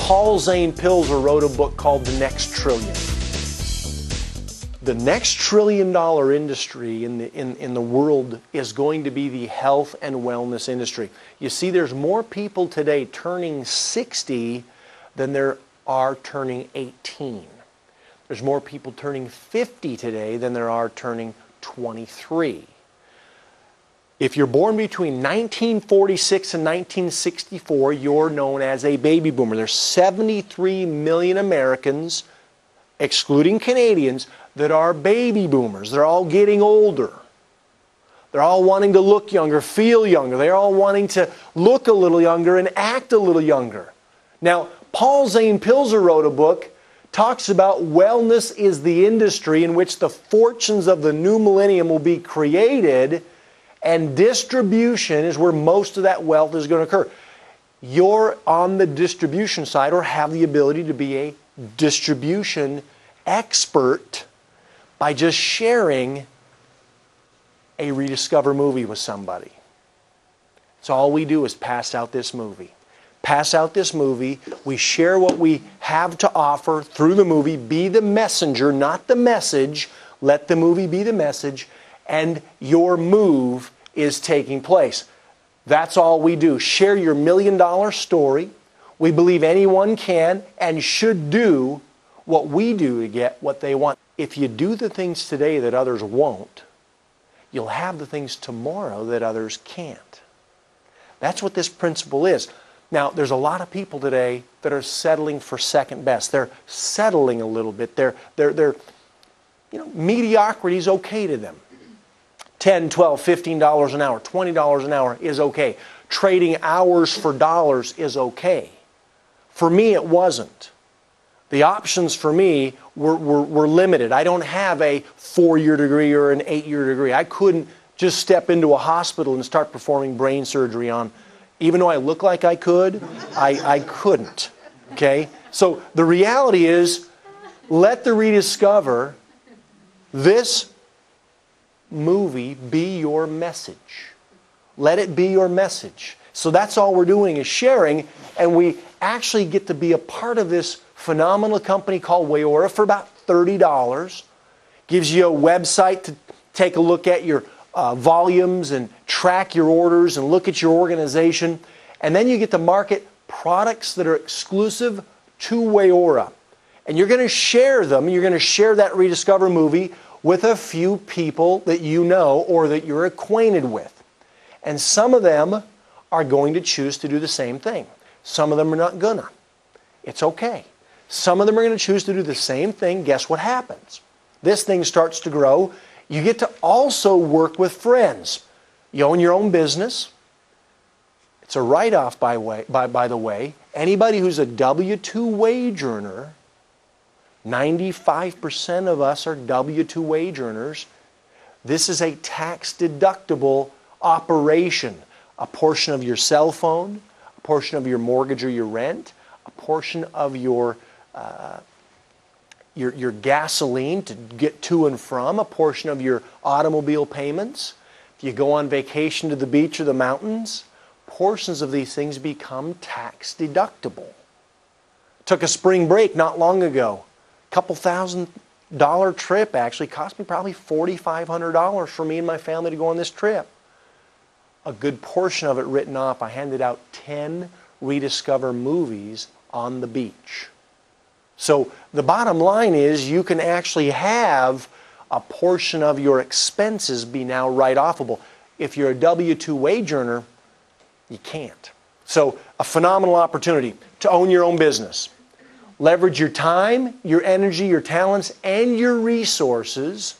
Paul Zane Pilzer wrote a book called The Next Trillion. The next trillion-dollar industry in the world is going to be the health and wellness industry. You see, there's more people today turning 60 than there are turning 18. There's more people turning 50 today than there are turning 23. If you're born between 1946 and 1964, you're known as a baby boomer. There's 73 million Americans, excluding Canadians, that are baby boomers. They're all getting older. They're all wanting to look younger, feel younger. They're all wanting to look a little younger and act a little younger. Now, Paul Zane Pilzer wrote a book, talks about wellness is the industry in which the fortunes of the new millennium will be created, and distribution is where most of that wealth is going to occur. You're on the distribution side, or have the ability to be a distribution expert by just sharing a Rediscover movie with somebody. So all we do is pass out this movie. Pass out this movie. We share what we have to offer through the movie. Be the messenger, not the message. Let the movie be the message, and your move is taking place. That's all we do. Share your million-dollar story. We believe anyone can and should do what we do to get what they want. If you do the things today that others won't, you'll have the things tomorrow that others can't. That's what this principle is. Now, there's a lot of people today that are settling for second best. They're settling a little bit. Mediocrity is okay to them. $10, $12, $15 an hour, $20 an hour is okay. Trading hours for dollars is okay. For me, it wasn't. The options for me were limited. I don't have a 4-year degree or an 8-year degree. I couldn't just step into a hospital and start performing brain surgery on, even though I look like I could, I couldn't. Okay? So the reality is, let the Rediscover this movie be your message. Let it be your message. So that's all we're doing is sharing, and we actually get to be a part of this phenomenal company called Wayora for about $30. Gives you a website to take a look at your volumes and track your orders and look at your organization. And then you get to market products that are exclusive to Wayora. And you're going to share them. You're going to share that Rediscover movie with a few people that you know or that you're acquainted with. And some of them are going to choose to do the same thing. Some of them are not gonna. It's okay. Some of them are going to choose to do the same thing. Guess what happens? This thing starts to grow. You get to also work with friends. You own your own business. It's a write-off, by the way. Anybody who's a W-2 wage earner, 95% of us are W-2 wage earners. This is a tax-deductible operation. A portion of your cell phone, a portion of your mortgage or your rent, a portion of your gasoline to get to and from, a portion of your automobile payments. If you go on vacation to the beach or the mountains, portions of these things become tax deductible. Took a spring break not long ago. A couple $1,000 trip actually cost me probably $4,500 for me and my family to go on this trip. A good portion of it written off. I handed out 10 Rediscover movies on the beach. So the bottom line is you can actually have a portion of your expenses be now write-offable. If you're a W-2 wage earner, you can't. So a phenomenal opportunity to own your own business. Leverage your time, your energy, your talents, and your resources.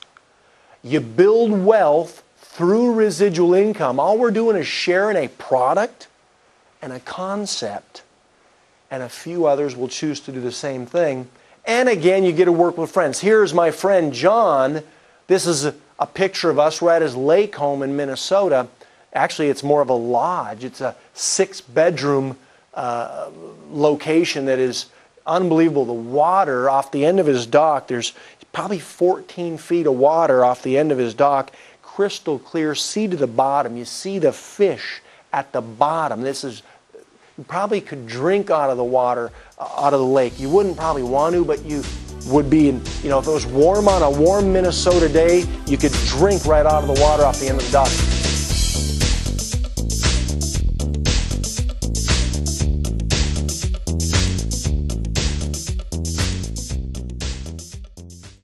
You build wealth through residual income. All we're doing is sharing a product and a concept, and a few others will choose to do the same thing. And again, you get to work with friends. Here's my friend John. This is a picture of us. We're at his lake home in Minnesota. Actually, it's more of a lodge. It's a 6-bedroom location that is unbelievable. The water off the end of his dock, there's probably 14 feet of water off the end of his dock. Crystal clear, see to the bottom. You see the fish at the bottom. This is You probably could drink out of the water, out of the lake. You wouldn't probably want to, but you would be, if it was warm on a warm Minnesota day, you could drink right out of the water off the end of the dock.